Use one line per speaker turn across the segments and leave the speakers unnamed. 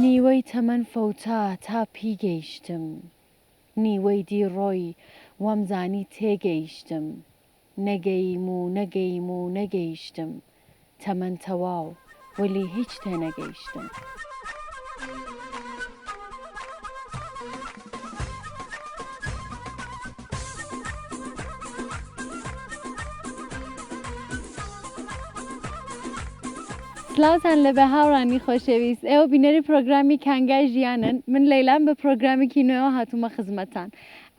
نیوەی تەمەن فەوتا تا پیگەیشتم نیوەی دیڕۆی وەمزانی تێگەیشتم نەگەیم و نەگەیم و نەگەیشتم تەمەن تەواو وەلی هیچ تێنەگەیشتم. سلااوان لە بە هاوڕانی خۆشەویست ئێوە بینەری پرۆگرامی کانگای ژیانن من لەیلان بە پرۆگرامیکی نوێەوە هاتوومە خزمەتان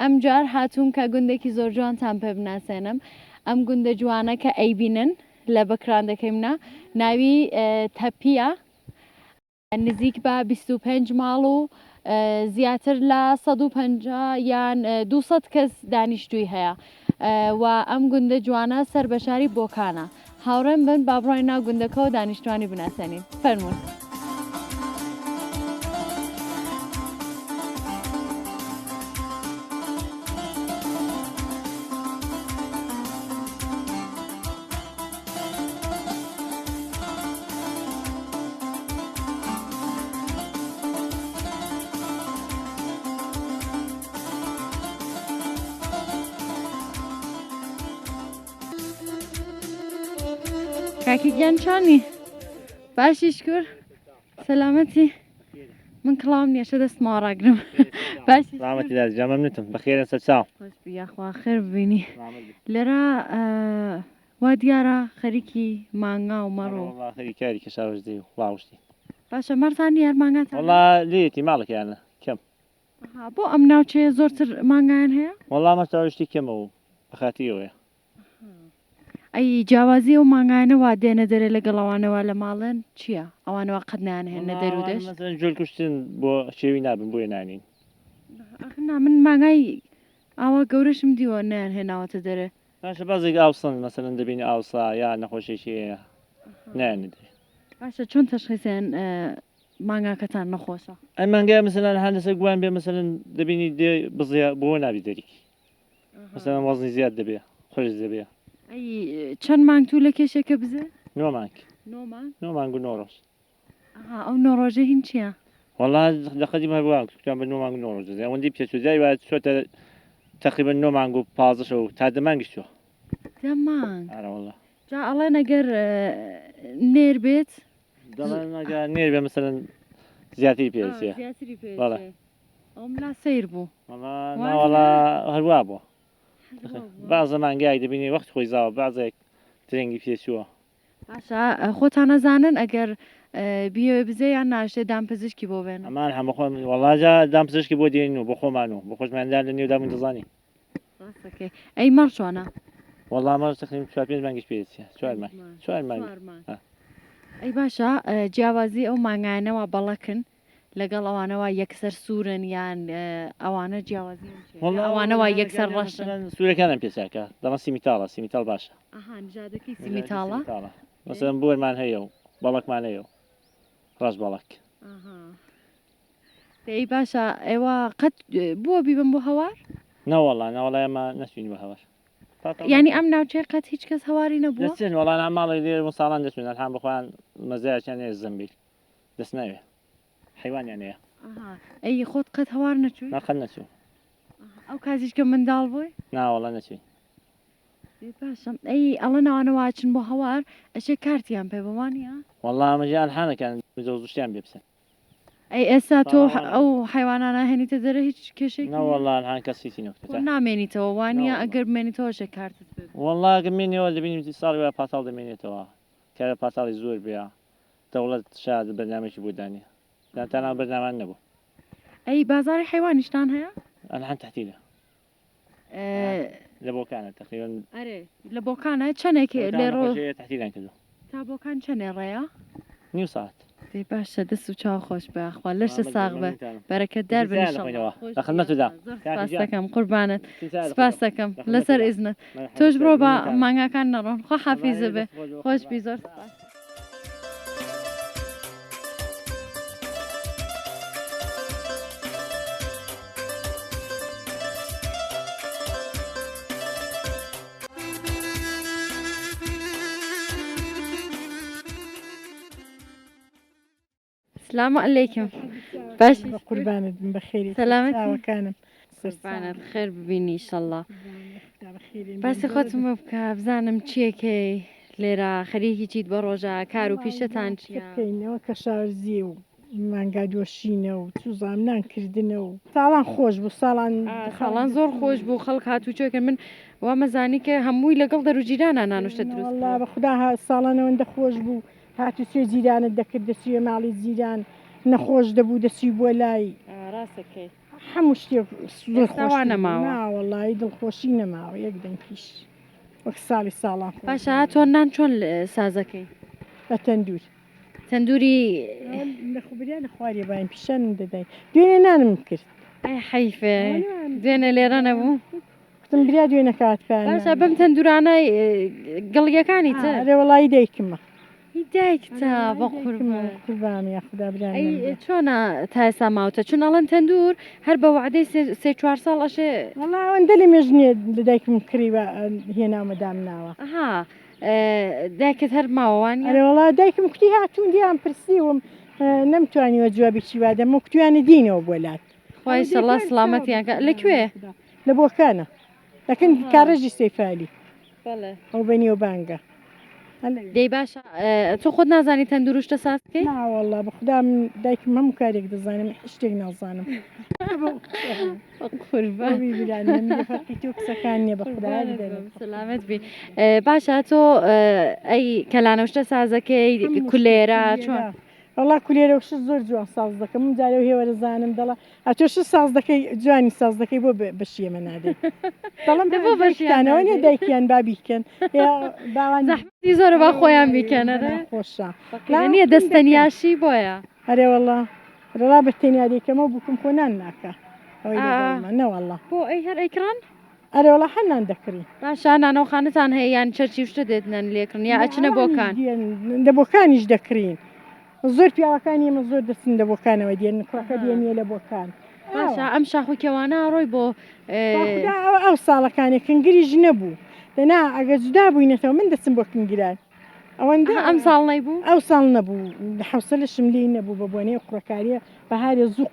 ئەم جار هاتووم کە گوندێکی زۆر جوانتان پێ بناسێنم ئەم گوندە جوانە کە ئەیبینن لە بەکراندەکەی منە ناوی تەپیە نزیک بە 25 ماڵ و زیاتر لە 150 یان 200 کەس دانیشتووی هەیە و ئەم گوندە جوانە سەر بەشاری بۆکانە هاوڕێم بن با بڕۆین ناو گوندەکەەوە دانیشتوانی بناسێنین فەرموون. کاکی گیان چانی؟ باشی شکر سلامتی من کڵاوم نییە شە دەستمەوە ڕاگرم باشی
سلامتی داد جا مەمنونتم بەخێرن سەر چاو
خۆش بیاخوا خێر ببینی لێرە وا دیارە خەریکی مانگا و مەڕۆ
خەریکاری کەشاوەژدەی و واوشتی
باشە مەرزان یار مانگاتان
وەڵا لێتی ماڵێکیانە کەم
بۆ ئەم ناوچەیە زۆرتر مانگایان هەیە؟
وەڵا مەشتاوشتی کەمە و بەخاتیەوەیە
ئەی جیاوازی و مانگانەوە دێنە دەرێ لەگەڵەوانەوە لە ماڵێن چییە؟ ئەوانەوە قەت نانهێنە دەرودەش
جۆل کوشتن بۆ شێوی نابن بۆیە نانین
من مانگای ئاوا گەورەشم دیوە نیان هێناوەتە دەرێ
باشە بازێک ئاوسن مەسەرەن دەبینی ئاوسا یا نەخۆشیێشەیە نایەنێ
باشە چۆن تەشخیصێن مانگاکەتان نەخۆشە؟
ئەم مانگای مەسەلەن هەندەسە گوان بێ مەسەلەن دەبینی دێ بزیە بۆ نابی دەریکی مەسەلەن وەزنی زیاد دەبێ خۆش دەبێ
ئەی چەند مانگ تو لە کێشێکە بزێ؟
9 مانگ
9
مانگ و 9 ڕۆژ
ئەو 9 ڕۆژە هین چییە؟
والله لەقەدیم هەبووە کتیان بە 9 مانگ و 9 ڕۆژ دەزێ ئەوەندی پێچوودای وایە چۆتە تقریبا 9 مانگ و 15 و تا دەمانگی چووە
دەمانگ
ئارە والله
جا ئەڵێن ئەگەر نێر بێت
دەڵێن نێر بێ مەسەلەن زیاتری پێچێ بەڵێ
ئەوم لا سیر بوو
والله هەروە بووە بازە مانگای دەبینی وەخت خۆی زاوە بازێک ترێنگی پێچووە
باشە خۆتان نەزانن ئەگەر بیەوێ بزێ یان ناشتێ دامپزیشکی بۆ بێن
ئەمان هەموو خۆم وەڵاجا دامپزیشکی بۆ دێنین و بۆ خۆمان و بۆ خۆشماندار لە نێودامون دەزانی
ئەی مەڕ چۆنە؟
وەڵا مەڕ تقریبا 4-5 مانگیش پێچێ 4 مانگ
ئەی باشە جیاوازی ئەو مانگانەوە بەڵەکن لەگەڵ ئەوانەوە یەکسەر سوورن یان ئەوانە جیاوازی ئەوانەوە یەکسەر ڕەشن
سوورەکانم پێچاکە دەڵە سیمیتاڵە سیمیتاڵ باشە
نژادەکەی سیمیتاڵە
مەسەلەن بۆرمان هەیە و بەڵەکمان هەیە و ڕاش بەڵک
دەی باشە ئێوە قەت بووە بیبم بۆ هەوار؟
نەوەڵا ناوەڵای ئەمە نەچوین بە هەوار
ینی ئەم ناوچەیە قەت هیچ کەس هەواری نەبووە؟
دەچێن وەڵا ماڵی لێ ساڵان دەچێن هەم بخۆیان مەزایەکیان هەیە زەمبیل دەست ناوێ حیوانیان هەیە
ئەی خۆت قەت هەوار نەچووی؟
ناقەت نەچوو
ئەو کاتیش کە منداڵ بووی؟
ناوەڵا نەچووی
باشم ئەی ئەڵە ناوانەواچن بۆ هەوار ئەشێ کارتیان پێ بوانە؟
وەڵا ئەمەژیان حانەکان زوشتیان بێ بسن
ئەی ئێستا تۆ ئەو حیوانانە هێنیتە دەرە هیچ کێشێک
نەوەڵا هەان کەسی نەکتە
نامێنیتەوە وانە ئەگەر بمێنیتەوەشە کارتت بێ
وەڵا گەمێنەوە دەبینی ساڵی وای پاتاڵ دەمێنێتەوە کارە پاتاڵی زۆر بێ دەوڵەت شاد بەرنامێکی بۆ دانیە داتانە بەرنامان نەبوو
ئەی بازاری حیوانیشتان هەیە؟
ئەنهان تحتیلە لە بۆکانە تقریبا
لە بۆکانە چەندێک لێ ڕۆژ
تحتیلان کردو
تا بۆکان چەندێ ڕێیە؟
نیو ساعت
دەی باشە دەست و چاو خۆش بەخوا لەشە ساغ بە بەرەکەت دار بنەوە
لە خدمەتدا
سپاس دەکەم قوربانت سپاس دەکەم لەسەر ئیزنت تۆش بڕۆ بە مانگاکان نەڕۆن خۆ حافیزە بێ خۆش بی زۆر سپاس. السلام عليكم باشی
قوربانت بم بەخێری
سەلامەتی؟
چاوەکانم
قوربانت خێر ببینی ئینشەڵڵا
بەخێری
باسی خۆتم بکە بزانم چیەکەی لێرە خەریکی چیت بە ڕۆژە کار و پیشەتان چییە؟
بکەینەوە کە شارزیە و مانگا دۆشینە و توزاننانکردنە و ساڵان خۆش بوو
ساڵان زۆر خۆش بوو خەڵک هاتوچۆکە من وا مەزانی کە هەمووی لەگەڵ دەروجیرانە نانوشتە دروست
والله بە خوددا ساڵانەوەندە خۆش بوو هاتو سوێ جیرانت دەکرد دەسوێ ماڵی جیران نەخۆش دەبوو دەچی بۆ لای
ڕاستەکەی
هەموو شتێک زۆر
ئێستاوا نەماوە.
وڵی دڵخۆشی نەماوە یەک دەنگیش وەک ساڵی ساڵان خۆش
باشە تۆ نان چۆن سازەکەی
بە تەندور
تەندوری
لە خوبریا لە خوارێ بایم پیشان دەدای دوێنێ نانم کرد
ئەی حەیفێ دوێنێ لێرە نەبوو
وتم بریا دوێنە کاتکان
باشە بەم تەندورانە گڵیەکانی تر
ئەرێ وڵی دایکمە
هیدایکتا بە
قوربان یاخدا بران
ئەی چۆنە تا ئێستا ماوتە چون ئەڵەن تەندور هەر بە وعدەی سێ چوار ساڵ ئەشێ
وڵا ئەوەندە لە مێژنێ لە دایکم کڕیوە هێناومەدام ناوە
ئەها دایکت هەر ماوەوانی
ئەرێ وڵا دایکم کوتی هاتوون دیان پرسیوم نەمتوانیوە جوابی چیوادەم و کوتویانە دینەوە بۆ لات
خی سەڵا سلامەتیان لەکوێ
لە بۆکانە دەکەن کارەژی سەیفالی
بەڵێ
ئەو بەنیۆ بانگە
دەی باشە تۆ خۆت نازانی تەندروشتە ساسکەی
ناوەڵا بە خوددا دایکم هەموو کارێک دەزانم شتێک نازانم قوربانی تۆ قسەکان نیە بە خوددا
سلامت بی باشە تۆ ئەی کەلانەشتە سازەکەی کولێرە چۆن
وڵا کولێرەوەش زۆر جوان ساز دەکەم من جارە هێوەرەزانم دەڵە ئەتۆش ساز دەکەی جوانی ساز دەکەی بۆ بەشیە مە نادەی دەڵم بۆ بەشیانەوە نیە دایکیان بابیکەن باوان
زەحمەتی زۆرە با خۆیان بیکەنەرە
خۆشە
نییە دەستەنیاشی بۆیە
ئەرێ وڵا ڕڵا بە تێنیا دەیکەمەوە بکم کۆنان ناکە ئەوەی نەوەڵا
بۆ ئەی هەر ئەیکران
ئەرێ وڵا هەنان دەکڕی
باشە نانەوخانتان هەیە یان چەرچی شتە دێتنەن لێکردن یا ئەچنە بۆکان
لە بۆکانیش دەکرین زۆر پیاوەکانی ئێمە زۆر دەچن لە بۆکانەوە دێن کوڕەکە دێنیە لە بۆکان
باشە ئەم شاخوکەوانە ڕۆی بۆ
ئەو ساڵەکانی کنگریژ نەبوو دەنا ئەگە جودا بووینەتەوە من دەچم بۆ کنگران ئەوەندە
ئەم ساڵ نەیبوو
ئەو ساڵ نەبوو حوسە لە شملی نەبوو بە بۆنەی کوڕەکاریە بەهارێ زوو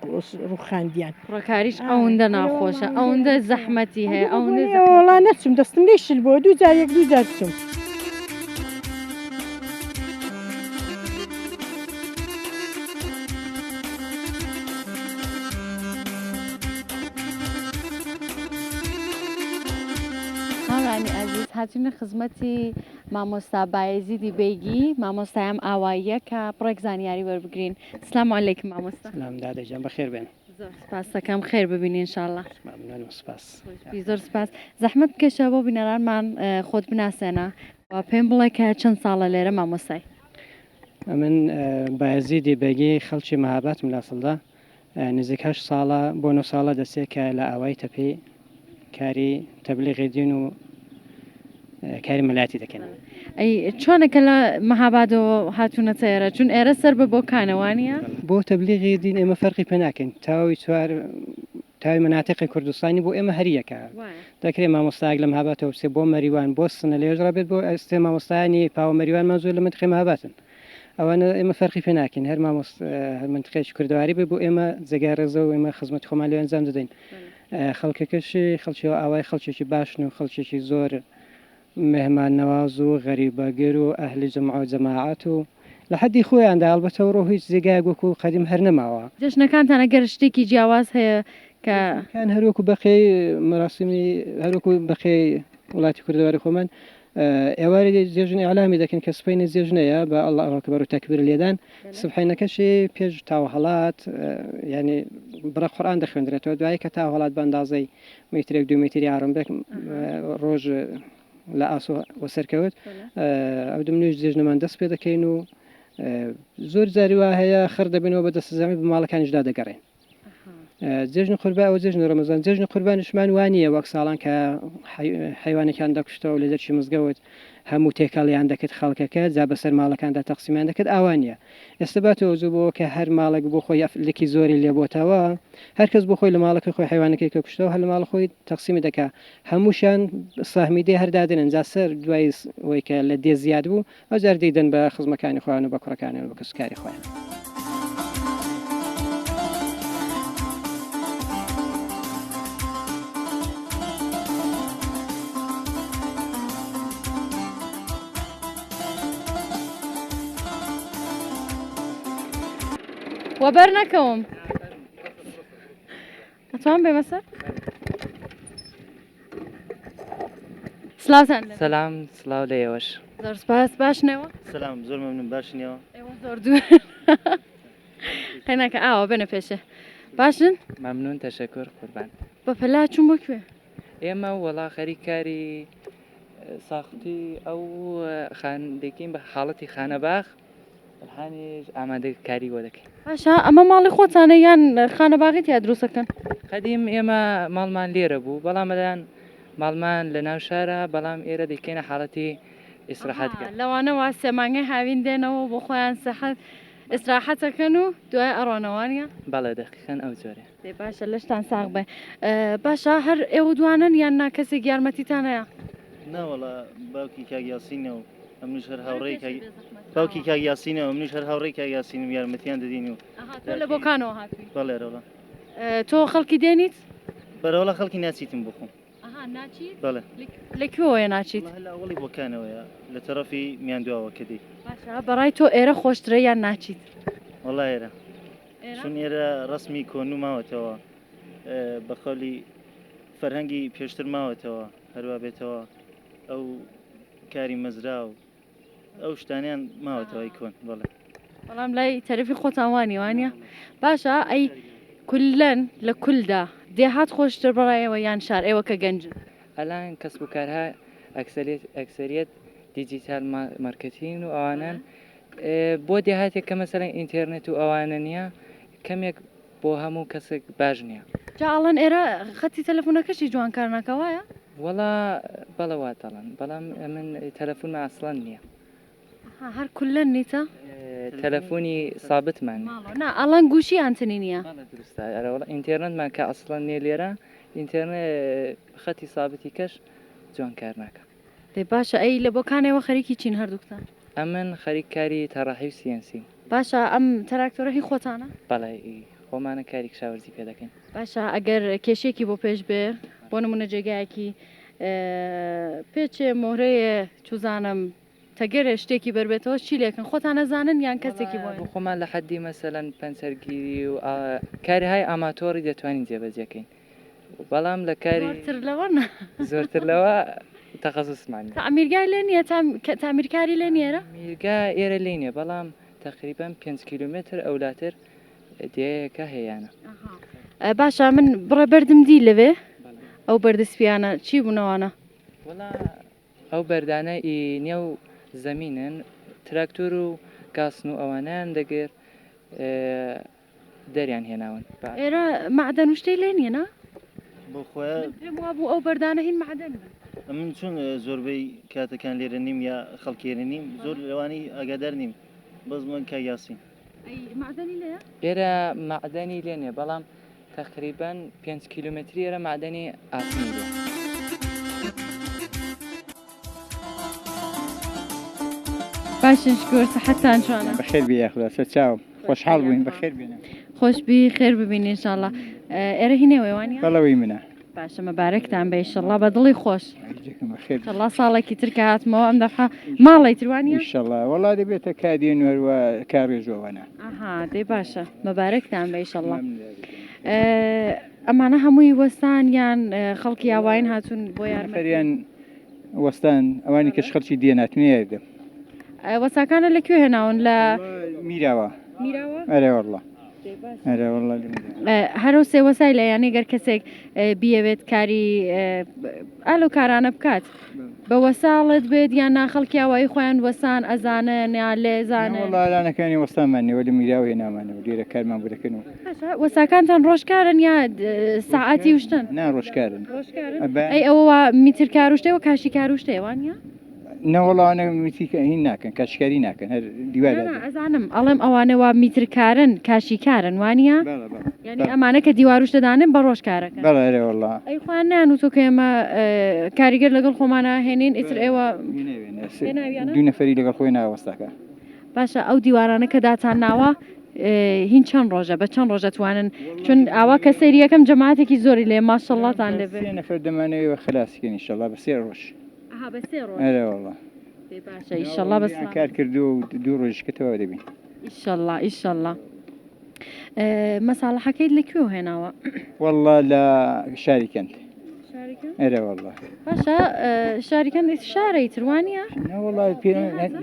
ڕوخاندیان
کوڕەکاریش ئەوەندە ناخۆشە ئەوەندە زەحمەتی هەیە ئەوەندە
وڵا نەچم دەستم لێ شل بۆ دوو جار یەک دوو جار چوم
هاتوونە خزمەتی مامۆستا بایەزیدی بەیگی مامۆستایان ئاواییە کە بڕێک زانیاری وەربگرین سلام علیکم مامۆستا
دادەجان بەخێر بێن
زۆر سپاس دەکەم خێر ببینین انشاءالله
سپاس
زۆر سپاس زەحمەت بکەشە بۆ بینەرانمان خۆت بناسێنە و پێم بڵێ کە چەند ساڵە لێرە مامۆستای
من بایەزیدی بەیگی خەڵکی مەهابەتم لە سڵدا نزیک 8 ساڵە بۆ 9 ساڵە دەسێ کە لە ئاوای تەپی کاری تەبلیغی دین و کاری مەلاتی دەکەن
ئەی چۆنەکە لە مەهابادەوە هاتوونەتە ئێرە چون ئێرە سەر بە بۆ کانەوانیە
بۆ تەبلیغی دین ئێمە فەرقی پێ ناکەین تاوی مناتقی کوردستانی بۆ ئێمە هەریەکە دەکرێت مامۆستاک لە مەهابەتەوە بچێت بۆ مەریوان بۆ سنە لێژڕا بێت بۆ ئەستێ مامۆستانی پاوە مەریوانمان زۆر لە منتقی مەهابەتن ئەوانە ئێمە فەرقی پێ ناکەین هەر منتقێکی کوردەواری بێ بۆ ئێمە جێگای ڕێزە و ئێمە خزمەتی خۆمان لێ ئەنجام دەدەین خەڵکەکەشی خەڵکیەوە ئاوای خەڵکێکی باشن و خەڵکێکی زۆر مهمان نەواز و غەریبەگر و ئەهلی جەماع و جەماعەت و لە حەدی خۆیاندا ئەڵبەتە ڕۆ هیچ جێگای وەکو قەدیم هەر نەماوە
جەژنەکانتان ئەگەر شتێکی جیاواز هەیە کە
هەروەکو بەخێی مەراسمی هەروەکو بەخێی وڵاتی کوردەواری خۆمان ئێواری جێژنی علامی دەکەن کە سبحینە جێژنەیە بە ئەڵڵه ئەکبەر و تەکبیر لێدان سبحینەکەشی پێش تاوهەڵات ینی بڕە قورئان دەخوێندرێتەوە دوای کە تاوهەڵات بە ئەندازەی مەترێک 2 مەتری ئارەمبێک ڕۆژ لە ئاسۆ وەسەرکەوت ئەو دمنوێژ جێژنەمان دەست پێ دەکەین و زۆر جاریوا هەیە خەر دەبێنەوە بە دەستەزەمی بە ماڵەکانیشدا دەگەڕێن جێژن قوربان ئەو جێژن ڕەمەزان جێژن قوربانیشمان وانییە وەک ساڵان کە حیوانێکیان دەکوشتەوە لە دەرچی مزگەوت هەموو تێکەڵیان دەکرد خەڵکەکە جا بەسەر ماڵەکاندا تەقسیمیان دەکرد ئاوانیە ئێستا باتەوە زوو بۆ کە هەر ماڵێک بۆ خۆی لێکی زۆری لێبۆتەوە هەرکەس بۆ خۆی لە ماڵەکەی خۆی حیوانەکەی کە کوشتەوە هەر لە ماڵ خۆی تەقسیمی دەکا هەمووشان ساهمیدەی هەردادنن جا سەر دوای ئەوەی کە لە دێ زیاد بوو ئەو جار دەیدەن بە خزمەکانی خۆیان و بە کوڕەکانیان و بە کەسکاری خۆیان
وبرنكم أتوان بمسر سلاوتان
سلام سلااو لێوەش
زۆر سپاس باشنەوە
سلام زۆر مەمنون باشنیەوە
ئێوە زۆر دوور هێناکە ئاوە بنە پێشە باشن
مەمنون تەشەکر قوربان
بە پەلا چوون بۆ کوێ
ئێمە وەڵا خەریکاری ساختی ئەو خاندێکین بە حاڵەتی خانەباخ هەنیش ئامادەکاری بۆ دەکەین
باشە ئەمە ماڵی خۆتانە یان خانەباغیت یا دروستەکەن
قەدیم ئێمە ماڵمان لێرە بوو بەڵامەدان ماڵمان لە ناو شارە بەڵام ئێرە دەکەینە حاڵەتی ئیسراحەتکە
لەوانە وا سێمانگەی هاوین دێنەوە بۆ خۆیان سەحەت ئستراحەتەکەن و دوای ئەڕۆنەوانە
بەڵێ دەقیقەن ئەو جۆرە
دێ باشە لەشتان ساغ بێ باشە هەر ئێوە دوانن یان ناکەسێک یارمەتیتان هەیە
ناوەڵا باوکی کاگیاسینەوە ئەمنیش هەر هاوڕێی باوکی کاگیاسینەوە منیش هەر هاوڕێی کاگیاسینم یارمەتیان دەدین و
تۆ لە بۆکانەوە هاتووی
بەڵێرەوە
تۆ خەڵکی دێنیت
بەرەوەڵا خەڵکی ناچیتم بخۆم
ناچیت
بەڵێ
لەکوێوەیە ناچیت
هەلاوەڵی بۆکانەوەیە لە تەرەفی میاندواوە کە دی
باشە بەڕای تۆ ئێرە خۆشترە یان ناچیت
وەڵا ئێرە چون ئێرە ڕسمی کۆن و ماوەتەوە بە خەڵی فەرهەنگی پێشتر ماوەتەوە هەروە بێتەوە ئەو کاری مەزرا و ئەو شتانیان ماوەتەوەی کۆن بەڵێ
بەڵام لای تەرەفی خۆتانوانی وانە باشە ئەی کولەن لە کولدا دێهات خۆشتر بەڕایەوە یان شار ئێوە کە گەنجن
ئەلان کەسب و کارها ئەکسەریەت دیجیتال مارکتین و ئەوانن بۆ دێهاتێک کە مەسەرەن ئینتەرنێت و ئەوانە نییە کەمێک بۆ هەموو کەسێک باش نییە
جاڵەن ئێرە خەتی تەلەفۆنەکەشی جوانکار ناکەوایە
وەڵا بەڵەوا دەڵن بەڵام من تەلەفۆن ئاسڵان نییە
هەر کولەن نیتە
تەلەفۆنی سابتمان
نا ئەڵەن گوشی ئەتنی نییە
درستە ئەرەوەڵ ئینتەرنێتمان کە ئەسڵان نیە لێرە ئینتەرنێت خەتی سابتی کەش جوانکار ناکە
دێ باشە ئەی لە بۆکانەوە خەریکی چین هەردووکتان
ئەمن خەریککاری تەڕاحی و سیەنسی
باشە ئەم تەراکتۆرە هی خۆتانە
بەڵێ خۆمانە کاری کشاوەرزی پێ دەکەین
باشە ئەگەر کێشێکی بۆ پێش بێ بۆ نمونە جێگایەکی پێچێ مۆرەیە چوزانم تەگەرە شتێکی بربێتەوە چی لێکن خۆتان نەزانن یان کەسێکی بۆ
خۆمان لە حەدی مەسەلەن پەنسەرگیری و کاری های ئاماتۆری دەتوانین جێبەجێکەین بەڵام لە کاری
لەوە
زۆرتر لەوە تەخەسوسمان
ئەمیرگای لێ نییە تامیرکاری لێ نیێرە
میرگا ئێرە لێنێ بەڵام تقریبان 5 کیلومتر ئەولاتر دەیەکە هەیەیانە
باشە من بڕە بەردم دی لەوێ ئەو بەردەسپیانە چی بوونەوانە
وڵا ئەو بەردانە نێو زەمینن تراکتۆر و گاسن و ئەوانیان دەگەر دەریان هێناون
ئێرە معدەن و شتەی لێ نیە
بۆ خۆیان
پێم وا بوو ئەو بەردانە هین معدەن
من چون زۆربەی کاتەکان لێرە نیم یا خەڵکێرە نیم زۆر لەوانی ئاگادار نیم بەس من کاگیاسین
معدەنی لێە
ئێرە معدەنی لێنێ بەڵام تقریبان 5 کیلومتری ئێرە معدەنی ئاسمی لێ
باشن شکۆر سەحەتتان چۆنە
بەخێر بێ یاخدا سەرچاوم خۆشحاڵ بووین بەخێر بێنە
خۆشبی خێر ببینین ئینشاءالله ئێرە هینێوێوانی
بەڵەوەی منە
باشە مەبارەکتان بە ئینشاءالله بە دڵی خۆش
بەخێر
ئینشاءالله ساڵێکی تر کە هاتمەوە ئەم دەفعە ماڵی تروانیە
ئینشاءالله وەڵا دەبێتە کادێن وەروە کارێژۆوەنە
ئاها دەی باشە مەبارەکتان بە ئینشاءالله ئەمانە هەمووی وەستان یان خەڵکی ئاواین هاتوون بۆ
یارمەریان وەستان ئەوانی کەش خەڵکی دێناتنێدەم
وەساکانە لەکوێ هێناون لە
میراوە
میراوە
ئەرێ وەڵا ئەرێ وەڵا
هەرو سێ وەسای لە یانی گەر کەسێک بیەوێت کاری ئالو کارانە بکات بە وەساڵت بێت یان ناخەڵکی ئاوایی خۆیان وەسان ئەزانن یا لێزانە
وەڵانەکانی وەستانمانێ لە میراوە هێنامانەوە لێرە کارمان بۆ دەکەن و
وەساکانتان ڕۆژکارن یا ساعاتی وشتن
نا ڕۆژکارن
ئەی ئەوە میتر کاروشتەوە کاشی کاروشتێوانە
نەوەڵانە میتیکە هین ناکەن کاشکاری ناکەن هەر دیوار
ئەزانم ئەڵێم ئەوانەوە میترکارن کاشیکارن وانە یعنی ئەمانە کە دیواروش دەدانن بە ڕۆژکارەکە
بەڵێ وەڵا
ئەی خوان نان و تۆ کە ئێمە کاریگەر لەگەڵ خۆمانە هێنین ئیتر ئێوە
دوو نەفەری لەگەڵ خۆی ناوەستاکە
باشە ئەو دیوارانە کە داتان ناوە هین چەند ڕۆژە بە چەند ڕۆژە توانن چون ئاوا کە سەری یەکەم جەماعەتێکی زۆری لێ ماشەڵڵاتان لێبێ
نەفەر دەمانەوە خلاسیکەن ئینشەڵڵا بە سێ ڕۆژ ئەرێ وەڵا
باشە ئینشەڵڵا بەس
کار کردو و دوو ڕۆژکەتەوە دەبین
ئینشەڵڵا ئینشەڵڵا مەساڵەحەکەیت لەکوێ هێناوە؟
والله لا شاركنت
شارەکە؟
أنا والله
باشە شاریکەن شارەی تروانە؟
لا والله في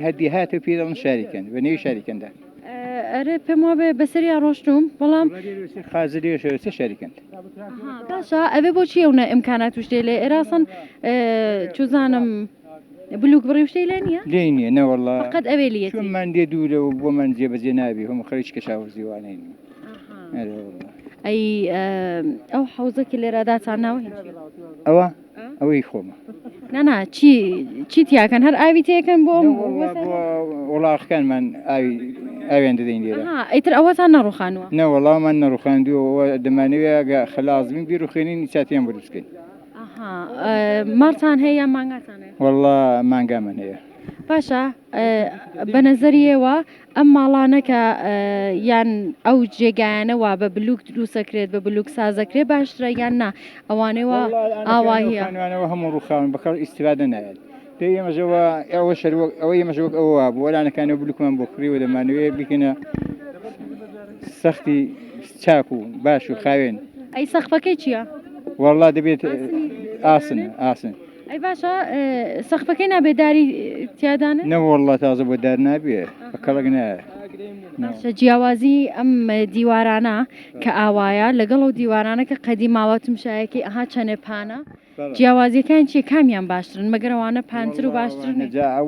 هدي هاتوا في شاركن بني شاركن ده
ئەرێ پێم وابێ بەسەریا ڕۆشتوم بەڵام
خازري وش شاركن
باشە ئەوێ بۆچی ئەوە ئیمکانات وشتێ لێ ئێراسن چوزانم بلوک بڕی شتێ لێ نییە؟
ليني أنا والله
فقط ئەوێ
شو
لێتی
من دي دولة ومن زي بزينابي هم خريج كشاور زيوانين أنا والله
ئەی ئەو حوزەکی لێرەداچان ناوە
أوا أو يخوما
نانا چی تیاکەن هەر ئاوی تێکەن بۆ
والله كان من أوي عند دين ديلا
ئەیتر ئەوەتان نەڕوخانوە
نا والله ما نروخان دي ودمانية خلاص من بيروخينين ساعتين بروسكين
مارتان هەیە یان مانگاتان هەیە؟
والله ما نقامن هي
باشە بە نەزەریەوە ئەم ماڵانەکە یان ئەو جێگایانەوە بە بلوک دروسەکرێت بە بلوک سازەکرێت باشترە یان نا ئەوانەوە ئاواهەیە
أنا وهم روخان بكر استفادة نال دي مجوا أول شيء أول مجوا أواب ولا أنا كان يقول لكم بكري ولا ما نوي بكنا سختي شاكو باشو خاين
ئەی سەقفەکەی چییە؟
والله دبيت آسن
ئەی باشە سەقفەکەی نابێداری تیادانە؟
نو والله تازه بدار نبيه بكرقنا
باشە جیاوازی ئەم دیوارانە کە ئاوایە لەگەڵ ئەو دیوارانە کە قەدی ماوەتم شایەکی ئەها چەنێپانە جیاوازیەکان چیە کامیان باشترن مەگەرەوانە پانتر و باشترن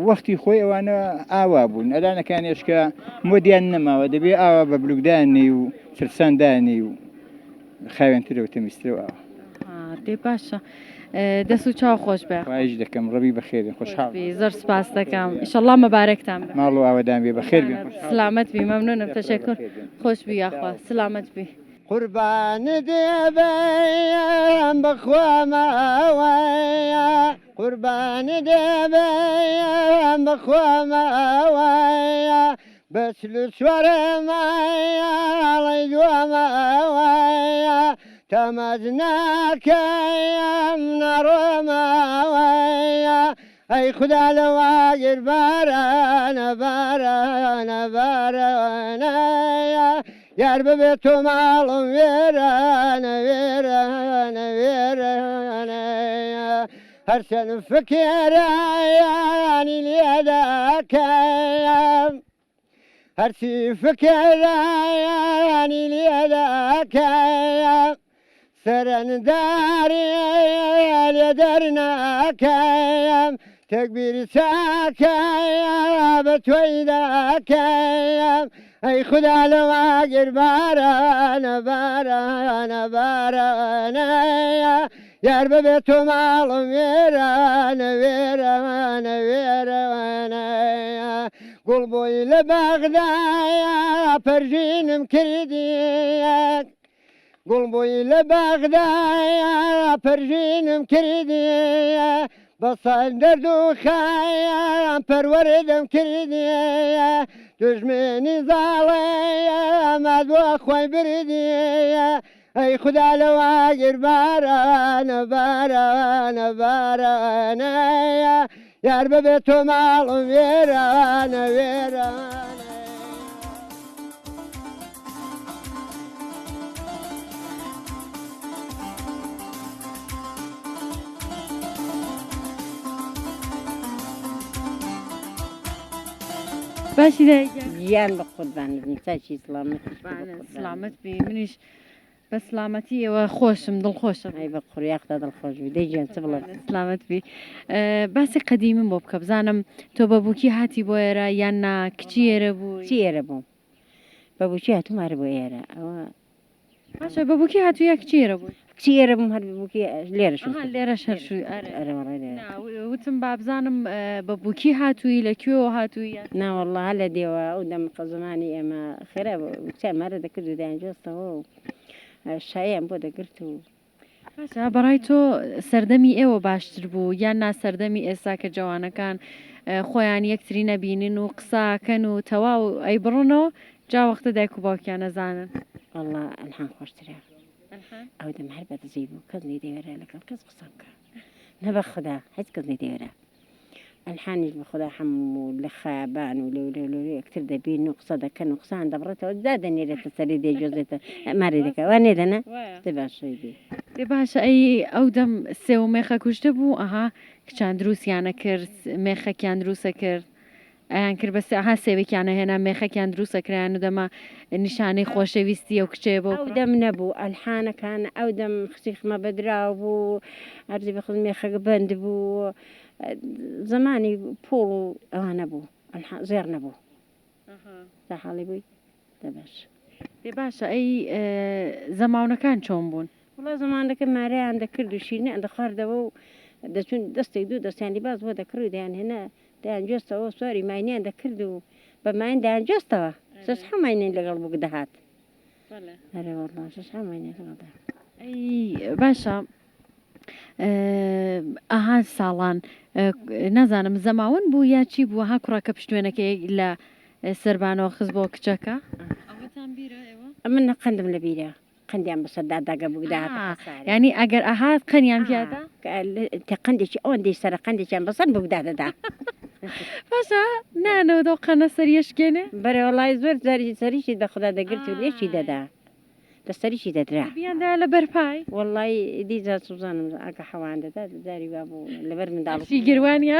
وقتی خوی وانا آوا بون الان كان يشكى مديان نما ودبي آوا ببلوكداني وترسانداني وخاوين تلو تمسترو
دێ باشە دەست و چاو خۆش بێ
وايج دكم ربي بخير خوش حال
زۆر سپاس دەکەم ئیشەڵڵا مەبارەکتان بێ
مالو آودان بي بخير بي
سلامت بی مەمنونم تەشەکر خۆش بی یاخوا سلامت بی
قربان دبيم بخوما ويا قربان دبيم بخوما ويا بس لسور ما يا ويا تمزناك يا نرما ويا أي خدا لواجر بارانا بارانا بارانا يا رب بيتو معلوم ويرانا ويرانا ويرانا هرسن فكر يعني ليداك هرسي فكر يعني ليداك سرن داري لدرناك تكبير ساكا بتويداك أي خدا لواجر بارانا بارانا بارانا يا رب بيتو معلوم ويرانا ويرانا ويرانا قلبي لبغدايا فرجين مكرديك قلبي لبغدايا فرجين مكرديك بصندر دوخايا برورد مكرديك دجمني ظاليا ما دوا خوي برديا اي خدا لواجر بارانا بارانا بارانا يا رب بيتو معلوم ويرانا ويرانا
باشی دایگە
گیان بە قوربانی چاچی سلامەت
سلامت بی منیش بە سلامەتیەوە خۆشم دڵخۆشم
ئەی بە قوریاخدا دڵخۆش بی دەیگیان چ بڵێ
سلامت بی باسی قەدیمم بۆ بکە بزانم تۆ بەبووکی هاتی بۆ ئێرە یان نا کچی ئێرە بوو
چی ئێرە بووم بە بچی هاتومارە بۆ ئێرە ئەوە
باشە بەبووکی هاتوو یا کچی ئێرە بوو
کچی ئێرە بووم هەر بووکی لێرە
لێرە شەرشوی وتم با بزانم بەبووکی هاتووی لەکوێوە هاتووی
ناوەڵڵا هە لە دێوە ئەو دەمقە زمانی ئێمە خێرا چامارە دەکرد و دایانجۆستەوە و شایان بۆ دەگرت و
باشە بەڕای تۆ سەردەمی ئێوە باشتر بوو یان ناسەردەمی ئێستا کە جوانەکان خۆیان یەکتری نەبینن و قساکەن و تەواو ئەی بڕۆنەوە جا وەختە دایک و باوکیان نەزانن
وەڵڵا ئەلحان خۆشترە ئەو دەم هەر بەدەزەی بوو کەس لی دەوێرە لەگەڵ کەس قسە بکە نەبە خدا هیچ کەس لی دەوێرە الحاني بخدا حمو لخابان ولو اكتر دبي نقصة دك نقصان دبرته وزادني لتسري دي جوزته ماري دك واني لنا تبع شوي
دێ باشە ئەی ئەو دەم سێو مێخە کوشتە بوو ئەها کچان دروستیانە کرد مێخەکیان دروستە کرد ئەیان کرد بەس ئەها سێوێکیانە هێنا مێخەکیان دروستە کریان و دەما نیشانەی خۆشەویستی ئەو کچێ بۆ
ئەو دەم نەبوو ئەلحانەکان ئەو دەم خسیخمە بەدراو بوو ئەرزی بەخود مێخەک بند بوو زمانی پۆڵ و ئەوانە بوو زێر نەبوو تا حاڵی بووی دەبش
دێ باشە ئەی زەماونەکان چۆن بوون
وڵا زمانەکە مارەیان دەکرد و شینیان دەخواردەوە و دەچون دەستێک دوو دەستیانی باز بۆ دەکرد و دەیان هێنا دەیان جۆستەوە سواری ماینیان دەکرد و بە ماین دەیان جۆستەوە سەس هەماینێن لەگەڵ بوو دەهات ئەرێ وەڵا سەس هەماینێن لەگەڵ دەهات
ئەی باشە ئەها ساڵان نازانم زەماون بوو یا چی بوو ها کوڕەکە پشتوێنەکەی لە سەربانەوە خست بۆ کچەکە
من قەندم لە بیرە قەندیان بەسەردا داگە بوو داهات
ینی ئەگەر ئەهات قەنیان پیادا
تە قەندێکی ئەوەندەی سەر قەندێکیان بەسەر بوو دادا
باشە نانەوە دۆ قەنە سەریەشکێنێ
بەرە وڵای زۆر جاری سەریشی دەخدا دەگرت و لێشی دەدا دەستەریشی دەدرا
بیاندا لە بەرپای
وڵی دیجا سوزانم ئاگە حەوان دەدا داری وا بوو لەبەر منداڵی
گیروانە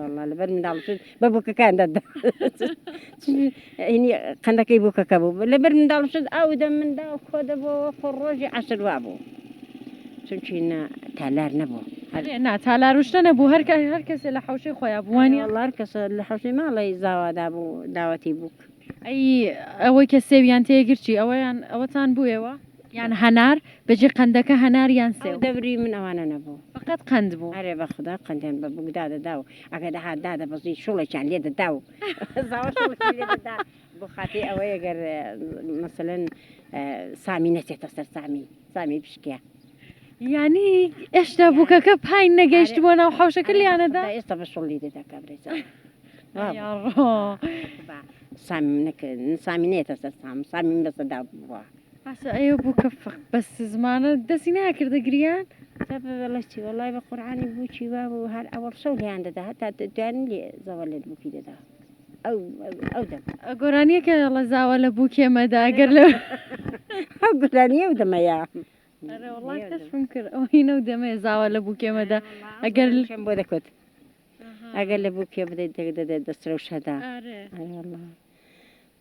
وڵا لەبەر منداڵ بە بووکەکان دەدا قەندەکەی بووکەکە بوو لەبەر منداڵ شت ئەو دە منداڵ خۆ دەبەوە خۆ ڕۆژی عەشر وا بوو چونچینە تالار نەبوو
نا تالارشتە نەبوو هەر کەسێ لە حوشەی خۆیان بووانی
وڵا هەر کەسە لە حوشەی ماڵی زاوادا بوو داوەتی بوو
ئەی ئەوەی کە سێویان تێگرچی ئەوەتان بوویەوە یان هەنار بەجێ قەندەکە هەناریان سێ
دەبری من ئەوانە نەبوو
فقط قەند بوو
ئەرێ بە خوددا قەندیان بە بوودا دەدا و ئەگە دەهات دادە بەزی شوڵێکیان لێ دەدا و بۆ خاتی ئەوەی ئەگەر مەسەلەن سامی نەچێتە سەر سامی پشکە
ینی ئێشتا بووکەکە پای نەگەیشت بۆ ناو حوشەکە لیانەدا
ئێستا بە شوڵی دەدا کابرێزە سامی نێتە سەر سامی من بەسەدا بووە
باشە ئەوە بووکە بەس زمانە دەستی ناکردە گریان
بەڵستی وڵای بە قورعانی بووکی وا بوو هەر ئەوەڵ شەو لیان دەدا هەتا دوانی لێ زەوە لێت بووکی دەدا ئەو دەم
گۆرانیەکە لە زاوە لە بووکێمەدا ئەگەر لە
ئەو گۆرانیە و دەمەیە
کەشم کرد ئەوینە و دەمێ زاوە لە بووکێمەدا ئەگەر
بۆ دەکوت ئەگەر لە بووکێ بدەیت دەدەێت دەسترەوشەدا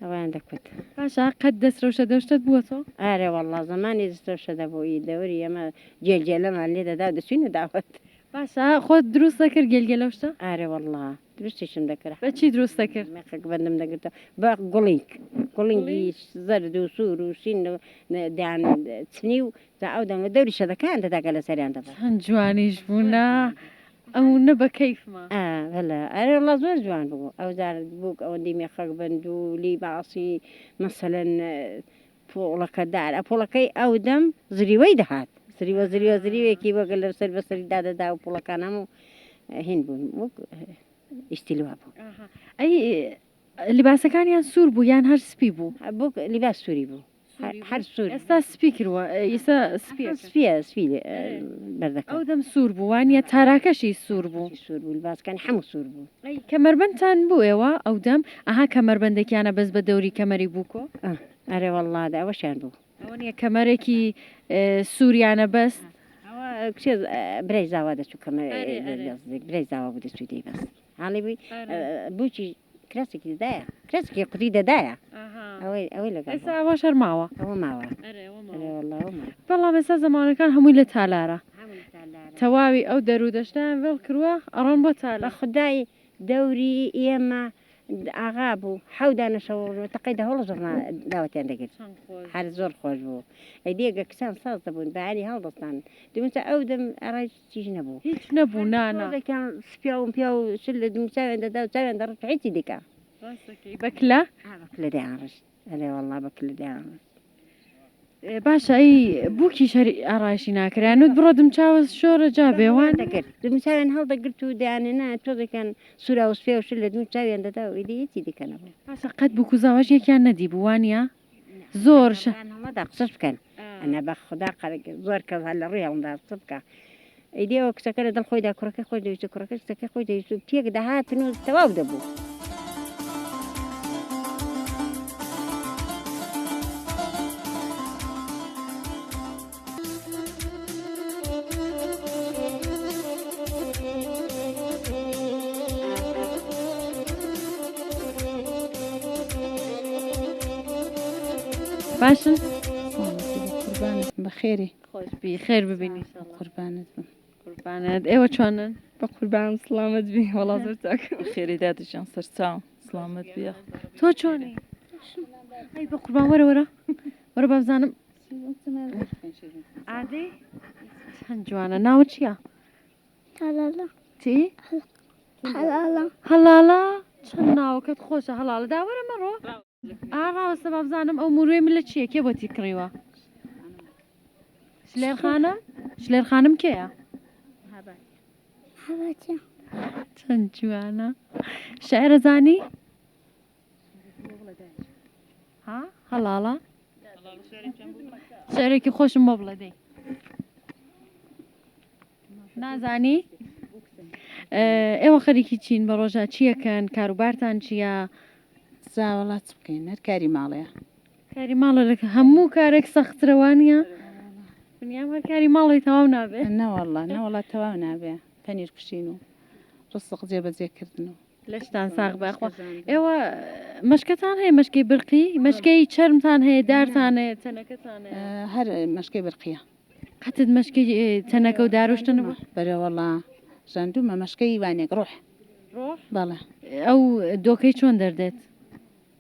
ئەویان دەکوت
باشە قەت دەسترەوشە دەشتت بووە تۆ
ئارێ وەڵا زمانی دەسترەوشەدا بۆی دەوری ئەمە جێلجێلەمان لێ دەدا دەچوینە داوت
باشە خۆت دروست دەکرد گەلگەلەوشتە
ئارێ وەڵا دروستیشم دەکرد
بە چی دروست دەکرد
مێخەک بەندم دەگرتە بە گوڵینگی زەرد و سوور و شین دایان چنی و تا ئەو دەم دەوری شەدەکان دەداگە لە سەریان دەبە
هەند جوانیش بوونا ئەو نە بە کەیفمە
هەلا ئەرێ وڵا زۆر جوان بوو ئەو زار بوو ئەوەندی مێخەک بند و لی باسی مەسەلەن پۆڵەکە دار پۆڵەکەی ئەو دەم زریوەی دەهات زریوەیەکی وەگە لە سەر بەسەری دادەدا و پۆڵەکان هەموو هین بوون وەک ئیشتیلوا بوو
ئەی لیباسەکانیان سوور بوو یان هەر سپی بوو
بوو لیباس سووری بوو هەر سوور
ئێستا سپی کردوە ئێستا
سپی بەردەکە
ئەو دەم سوور بوو وانە تاراکەشی سوور بوو
لیباسەکانی هەموو سوور بوو
کەمەربەندتان بوو ئێوە ئەو دەم ئەها کەمەربەندێکیانە بەس بە دەوری کەمەری بووکۆ
ئەرێ وەڵادا ئەوەشیان بوو
ئەوە نیە کەمەرێکی سووریانە بەست
کچێ برای زاوا دەچوو کەمە برای زاوا بوو دەچوی دەی بەست حاڵی بووی بووکی کراسێکی دەدایە کراسێکی قوتی دەدایە ئەوەی لەگەڵ
ئێستا ئەوە شەرماوە
ئەوە ماوە
بەڵام ئێستا زەمانەکان هەمووی لە تالارە تەواوی ئەو دەرو دەشتیان وێڵ کردووە ئەڕۆن بۆ تالە
بە خودای دەوری ئێمە ئاغا بوو حەودانەشەوە تەقەی دەهۆڵ زۆرنا داوەتیان دەگرت هەر زۆر خۆش بوو ئەی دیێگە کسان ساز دەبوون بەعانی هەڵدەستان دومسە ئەو دەم ئەڕای چیش نەبوو
هیچ نەبوو نانەکان
سپیا و پیا و شل لە دومچاوێن دەدا و چاوێن دەڕ هیچی دیکە
بەکلە
بەکلە دەیانڕشت ئەلێ وەڵا بەکلە دەیانڕشت
باشە ئەی بووکی شەری ئارایشی ناکرایانوت بڕۆ دمچاوە شۆرە جا بێوان
دەکرد دمچاوێن هەڵدەگرت و دەیانێنا تۆزەکان سوورا و سپێ و شل لە دومچاوێن دەدا و ئیدی هیچی دیکە نەبوو
باشە قەت بووک و زاواژ یەکیان نەدی بووانە زۆر
هەڵەدا قسەش بکەن ئەنە بە خوددا زۆر کەس هەر لە ڕووی هەڵدا قسە بکە ئەیدێەوە کچەکە لە دڵ خۆیدا کوڕەکە خۆی دەویست کوڕەکە کچەکە خۆی دەویست و تێک دەهاتن و تەواو دەبوو.
باشن
قوربانت بەخێری
خۆشبی خێر ببینی
قوربانت بم
قوربانت ئێوە چۆنن
بە قوربان سلامت بی وەڵا زۆر چاک خێری دادشان سەرچاو سلامت بیە
تۆ چۆنی ئەی بە قوربان وەرە وەرە وەرە بابزانم ئادەی چەند جوانە ناوە چییە
هەلاڵە
چی
هەلاڵە
هەلاڵە چەند ناوەکەت خۆشە هەلاڵە داوەرە مەڕۆ ئاڕاوەستە بابزانم ئەو مروێ من لە چییە کێ بۆتی کڕیوە شلێرخانە شلێرخانم کێیە
هەباتە
چەند جوانە شعرە زانی ها هەلاڵە شعرێکی خۆشم بۆ بڵێ دەی نازانی ئێوە خەریکی چین بە ڕۆژە چیەکەن کاروبارتان چییە
زاوەڵات بکەین هەر کاری ماڵەیە
کاری ماڵە هەموو کارێک سەخترەوانیە بنیام هەر کاری ماڵی تەواو نابێت
نەوەڵا نەوەڵات تەواو نابێ پەنیر کشین و ڕستق جێبەجێکردن و
لەشتان ساغ بەخوا ئێوە مەشکەتان هەیە مەشکەی برقی مەشکەی چەرمتان هەیە دارتان هەیە چەنەکەتان هەیە
هەر مەشکەی برقیە
قەتت مەشکەی چەنەکە و داروشتن بوو
بەرەوەڵا ژاندومە مەشکەی وانێک ڕۆح بەڵێ
ئەو دۆکەی چۆن دەردێت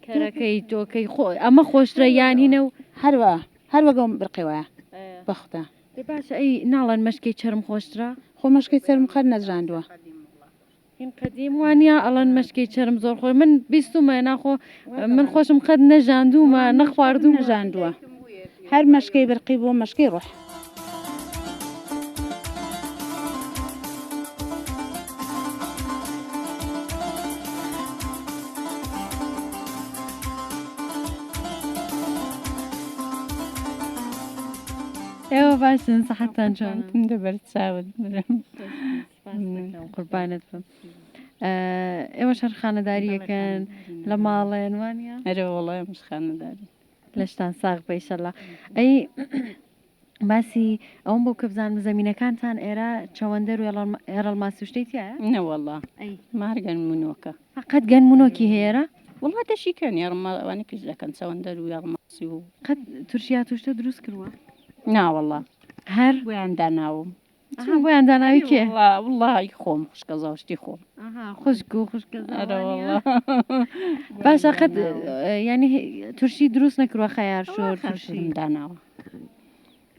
کەرەکەی دۆکەی ئەمە خۆشترە یانینە و
هەر وەگەم برقی وایە بەخدا
باشە ئەی ناڵەن مەشکەی چرم خۆشترە
خۆ مەشکەی چرم خەر نەجراندووە
این قدیم وانیا ئەڵەن مەشکەی چرم زۆر خۆش من بیستمە ناخۆ من خۆشم خەت نەژاندومە نەخواردوو
نەژاندووە هەر مەشکەی برقی بۆ مەشکەی ڕۆح
ئێوە باشن سەحەتان چۆن
دەبەر چاوت برم
قوربانت بم ئێوە شەر خانەداریەکەن لە ماڵێن وانە
ئەرە وەڵای مش خانەداری
لەشتان ساغ بەیشەڵا ئەی باسی ئەوم بۆ کە بزانم زەمینەکانتان ئێرە چەوەندەر و ئێڕەڵماسی شتێتیە
نەوەڵا مارگەن منۆکە
قەت گەنمونۆکی هێرە
وڵا دەشیکەن یاڕماوانی کش دەکەن چەوەندەر و یاڕماسی و
قەت تورشیا توشتە دروست کردووە
ناوەڵا
هەر
بۆیان داناوم
بۆیان داناوی کێ
وڵی خۆم خوشکە زاوشتی خۆم
خوشک و خوشکە باشە قەت ینی تورشی دروست نەکردووە خەیار شۆر تورشی
داناوە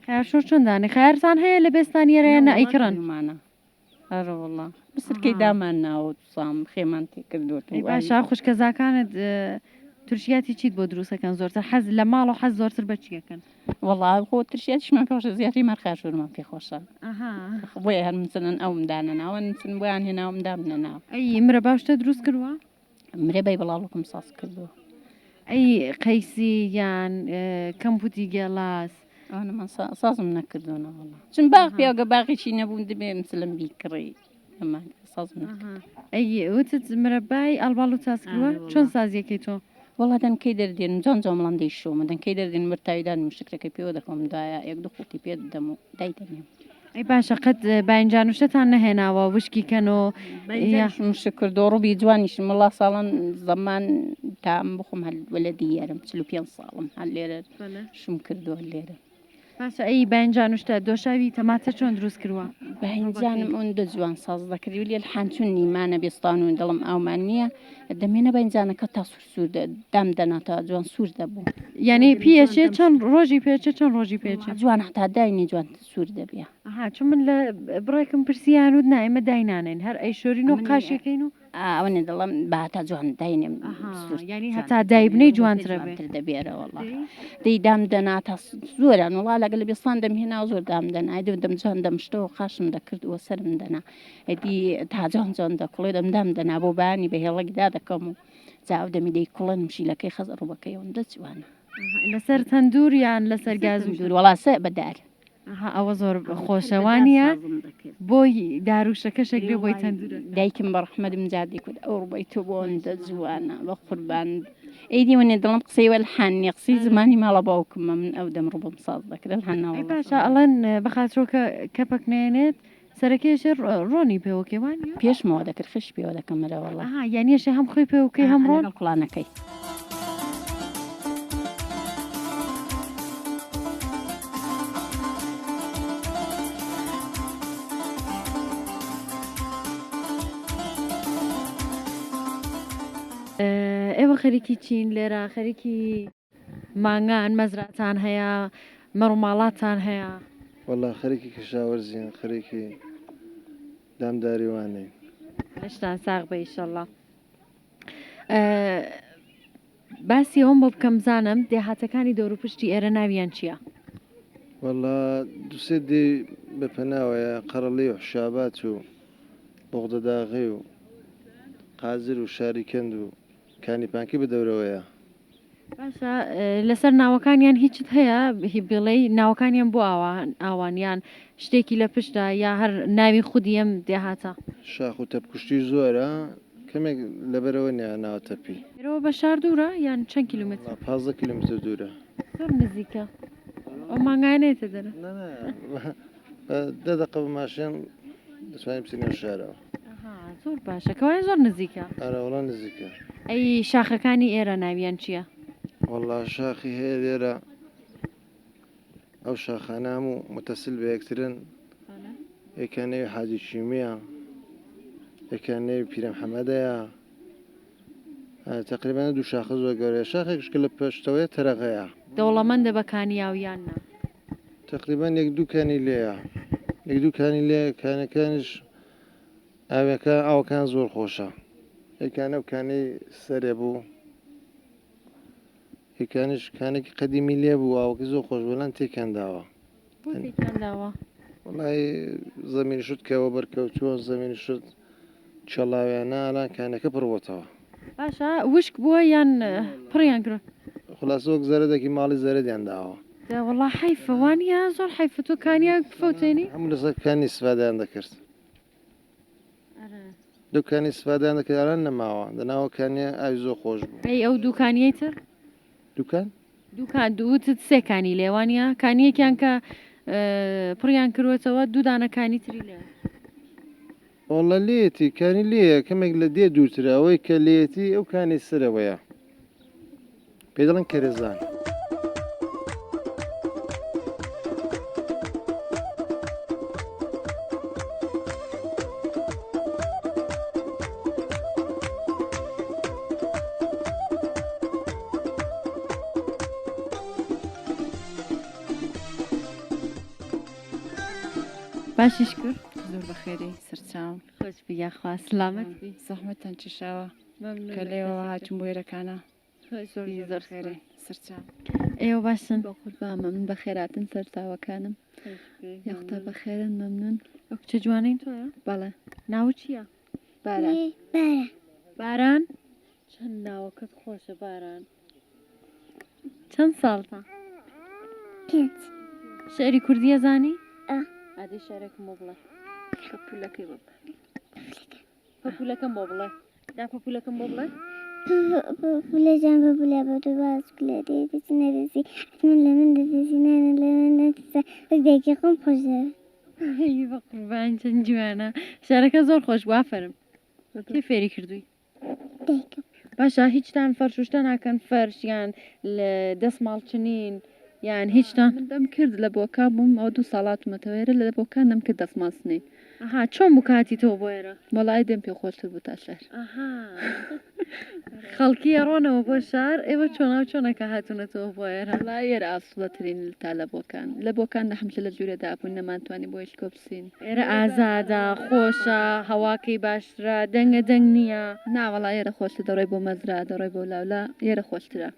خەیار شۆر چۆن دانێ خەیارتان هەیە لە بێستانیێرەیە نائیکڕن
هەرە وڵا بسرکەی دامان ناوت سام خێمان تێ کردوت
باشە خوشکەزاکانت تورشیاتی چیت بۆ دروستەکەن زۆرتر حەز لە ماڵ و حەز زۆرتر بەچیەکەن
وڵا خۆ ترشیاتیشمان پێشە زیاتری مەرخاشورمان پێ خۆشە بۆیە هەر مسنن ئەوم دانەناوە نچن بۆیان هێناوم دامنەناو
ئەی مرە باشتە دروست کردووە
مرێ بەی بەڵاڵکم ساز کردووە
ئەی قەیسی یان کەمپوتی گێڵاس
ئەومان سازم نەکردوونەوەڵا چون باغ پیاگە باغیشی نەبوون دەبێ مسلم بیکڕی ئەمان سازم
ئەی وتت مرەبای ئەڵباڵ و چاس کردووە چۆن سازیەکەی تۆ
وڵا دەنکەی دەردێن جان جۆمڵان دەیشۆمە دەنکەی دەردێن مرتاویدان مشکەکەی پێوە دەکەم دایە یەک دو قوتی پێ دەم و دایدەنێم
ئەی باشە قەت باینجانوشتتان نەهێناوە وشکیکەن و
شکردۆ ڕووبی جوانیشم وڵا ساڵان زەمان تام بخۆم هەل وەلە دیارم 45 ساڵم هەل لێرە شم کردووە لێرە
باشە ئەی باینجانوشتە دۆشاوی تەماتە چۆن دروست کردووە
باینجانم ئەوەن دە جوان ساز دەکردی و لێ حانچون نیمانە بێستان و دڵم ئەومان نییە دەمێنە باینجانەکە تا سوور دام دەناتە جوان سوور دەبوو
یعنی پێچێ چەند ڕۆژی پێچێ چەند ڕۆژی پێچێ
جوان هەتا داینی جوان سوور دەبێ
چون من لە بڕێکم پرسییان و نایمە داینانین هەر ئەی شۆرین و قاشەکەین و
ئەوەنە دەڵم باتا جوان داینێم
ینی هەتا دایبنەی جوانترە
دەبێرەوەڵا دەی دام دەناتە زۆران وڵا لەگە لە بێستان دەمهێنا زۆر دام دەنای دەم جوان دەمشتەوە خاشم دەکردووە سرم دەنا ئەدی تا جوان جوان دەکڵێ دەم دەنا بۆ بانی بە هێڵەکدا دەکەم و جاو دەمی دەی کوڵەن مشیلەکەی خەزە ڕوبەکەی ئەوەندە جوانە
لەسەر تەندور یان لەسەر گاز و
دوور وڵا سە بەدار
ئەوە زۆر خۆشەوانیە بۆی داروشەکە شەکرێ بۆی تەندورە
دایکم بە ڕەحمەدم جادی کورد ئەو ڕووبەی تۆ بۆ ئەوەندە جوانە بە قوربان ئەیدی وەنێ دڵم قسەی وەلحانی قسەی زمانی ماڵە باوکمە من ئەو دەم ڕووبەم ساز دەکرد هەناوە
باشە ئەڵەن بەخاترۆکە کەپەک نێنێت سەرەکێشە ڕۆنی پێوەکێوانی
پێشمەوە دەکرد خش پێوە دەکەم مەرەوەڵە
یانیەشە هەم خۆی پێوکەی هەم ڕۆن
قڵانەکەی
ئێوە خەریکی چین لێرە خەریکی مانگان مەزراتان هەیە مەڕووماڵاتان هەیە
والله خەریکی کشاوەرزین خەریکی دامداریوانەی
هەشتان ساغ بە ئیشەڵڵا باسی ئەوم بۆ بکەم زانم دێهاتەکانی دەوروپشتی ئێرە ناویان چییە؟
والله دووسێ دی بەپەناوەیە قەڕەڵی و حشابات و بۆغدەداغی و قازر و شاریکەند و کانیپانکی بەدەورەوەیە
باشە لەسەر ناوەکانیان هیچت هەیە هی بڵێ ناوەکانیان بۆ ئاوانیان شتێکی لە پشتدا یا هەر ناوی خودی ئەم دێهاتە
شاخ و تەپکوشتی زۆرە کەمێک لەبەرەوە نیە ناوە تەپی
ئێرەوە بە شار دوورە یان چەند کیلومتر
15 کیلومتر دوورە
زۆر نزیکە ئەو مانگانێتە دەرە
10 دقە بە ماشین دەتوانین بچینە شارەوە
زۆر باشە کەوای زۆر نزیکە
ئارەوەڵا نزیکە
ئەی شاخەکانی ئێرە ناویان چییە؟
والله شاخی هەیە لێرە ئەو شاخانە هەموو متەسل بە یەکترن یەکانەوی حاجی چیمیە یەکانەوی پیرەمحەمەدەیە تقریبان دوو شاخە زۆر گەورەیە شاخێکشکە لە پێشتەوەی تەرەغەیە
دەوڵەمەندە بەکانی یاویاننا
تقریبان یەک دووکانی لێیە یەک دووکانی لێ کانەکانیش ئاوەکە ئاوەکان زۆر خۆشە یەکانە و کانەی سەرێ بوو یەکانیش کانێکی قەدیمی لێ بوو ئاوەکە زۆر خۆش بۆلان تێکانداوە وڵای زەمینی شت کەوە بەرکەوتووە زەمینی شت چەڵاویانە ئالان کانەکە پڕوەتەوە
باشە وشک بووە یان پڕیان کرد
خلاص وەک زەرەدەکی ماڵی زەرەدیان داوە
وڵا حیفەوانە زۆر حیفە تۆ کانیا فەوتێنی
هەموو لەسەر کانی سفادیان دەکرد دوکانی استفادەیان دەکرد ئەڵان نەماوە دەناوە کانیە ئاوی زۆر خۆش بوو
ئەی ئەو دوکانیەی تر
دوکان
دووتت سێکانی لێوانە کانیەکیان کە پڕیان کردوێتەوە دوو دانەکانی تری لێ
وڵە لێتی کانی لێیە کەمێک لە دێ دوورترە ئەوەی کە لێتی ئەو کانی سرەوەیە پێ دەڵێن کەرێزان
باشیش کرد
زۆر بەخێری سەرچاوم
خۆش بیاخوا سلامت
زەحمەتان چشاوە کە لێەوە هاتم بۆ وێرەکانە
زۆر
خێری سەرچاو
ئێوە باشن
بە قوربامە من بە خێراتن سەرچاوەکانم یاختا بە خێرن مەمنون
ئەو کچە جوانەی تۆیە
بەڵێ
ناو چییە؟
باران
باران چەند ناوەکەت خۆشە باران چەند ساڵتە؟ شعری کوردیە زانی؟ ئادی شارێکم بۆ بڵێ
پەپولەکەی بۆ
پەپولەکەم بۆ بڵێ دا پەپولەکەم بۆ بڵێ
پەپولەجان پەپولە بە تۆ باز کولە دێتی نەدەسی حتمما لە من دەدەسی نانە لە من دەتیسا وەک دایکی خۆم خۆش
دەوێت بە قوربان چەند جوانە شارەکە زۆر خۆش بوو ئافەرم کێ فێری کردووی؟
دایکم
باشە هیچتان فەرشوشتە ناکەن فەرش یان لە دەستماڵچنین یان هیچتان
من دەم کرد لە بۆکان بووم ئەو 2 ساڵاتمەتەوەێرە لە بۆکان دەم کرد دەستماسنی
ئەها چۆن بکاتی تۆ بۆ ئێرە
وەڵای دێم پێ خۆشتر بوو تا شەر
خەڵکی ئەڕۆنەوە بۆ شار ئێوە چۆناو چۆنەکە هاتوونەتەوە بۆ ئێرە
وڵای ئێرە ئاسوڵەترین تا لە بۆکان نەحمشە لە جوورەدا بوون نەمانتوانی بۆ هیچ کۆپسین
ئێرە ئازادە خۆشە هەواکەی باشترە دەنگە دەنگ نییە
ناوەڵای ئێرە خۆشتر دەڕۆی بۆ مەزرا دەڕۆی بۆ لاولا ئێرە خۆشترە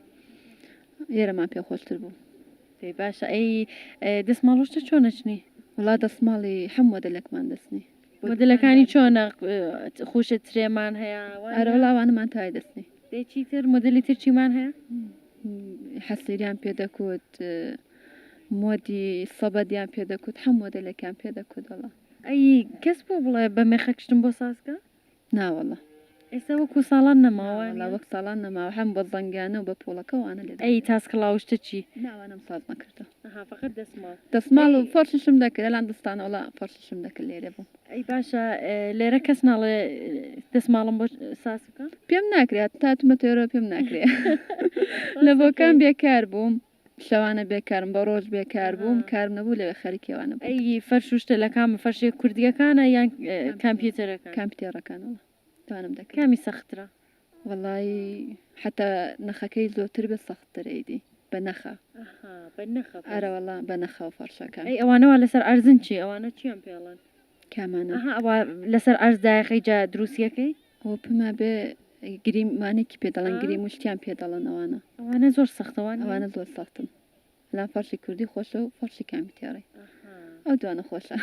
ئێرەمان پێ خۆشتر بوو
پێی باشە ئەی دەستماڵۆشتە چۆنەچنی
وڵا دەستماڵی هەموو مۆدەلێکمان دەستنی
مۆدلەکانی چۆنە خوشە ترێمان هەیە
ئەرەوەڵاوانمان تای دەستنی
دەیچی تر مۆدلی تر چیمان هەیە
حەسیریان پێ دەکوت مۆدی سەبەدیان پێ دەکوت هەم مۆدلێکیان پێ دەکوت وەڵا
ئەی کەس بۆ بڵێ بە مێخەکشتم بۆ سازکە
ناوەڵا
ئێستا وەکو ساڵان نەماوە
وەڵا وەک ساڵان نەماوە هەم بە زەنگیانە و بە پۆڵەکەوانە لێ
ئەی تاسکڵاوشتە چی
ناوانم ساز نەکردە
فقط دەسمال
دەسماڵ و فەرششم دەکرد لەلاان دەستانە وڵا فەرششم دەکرد لێرە بووم
ئەی باشە لێرە کەس ناڵێ دەسماڵم بۆ ساز بکە
پێم ناکرێت تاتمە تێرە پێم ناکرێت لە بۆکان بێکار بووم شەوانە بێکارم بە ڕۆژ بێکار بووم کارم نەبوو لەوێ خەریکێوانە بوو
ئەی فەرشوشتە لە کامە فەرشێ کوردیەکانە یان کامپیوتەرەکە
کامپیوتەرەکانەوە توانم دەکەم
کامی سەخترە
وەڵی حتا نەخەکەی زۆرتر بە سەختترەیدی بە نەخە ئارەوەڵا بە نەخەوە فەرشەکان
ئەی ئەوانەوە لەسەر ئەرزن چی ئەوانە چیان پێڵن
کامانە
ئەوە لەسەر ئەرزدایەکەی جا دروستیەکەی
ئەوە پما بێ گریمانێکی پێدەڵن گری مشتیان پێدەڵن
ئەوانە زۆر سەختەوان
ئەوانە زۆر سەختن لام فەرشی کوردی خۆشە و فەرشی کامپیوتەری ئەو دوانە خۆشە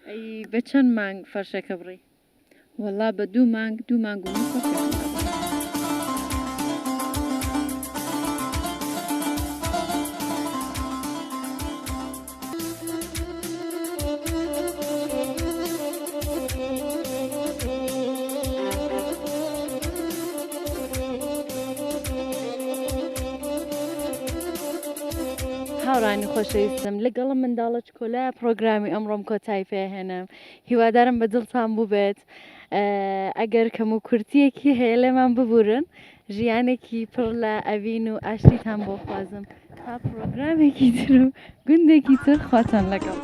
ئەی بە چەند مانگ فەرشەکە بڕی
وەڵا بە 2 مانگ 2 مانگ و
هاوڕانی خۆشەویستم لەگەڵم منداڵە کۆلای پرۆگرامی ئەمڕۆم کۆتایی پێهێنم هیوادارم بە دڵتان بووبێت ئەگەر کەم و کورتیەکی هەیە لێمان ببورن ژیانێکی پڕ لە ئەڤین و ئاشتیتان بۆ خوازم تا پرۆگرامێکی تر و گوندێکی تر خواتان لەگەڵ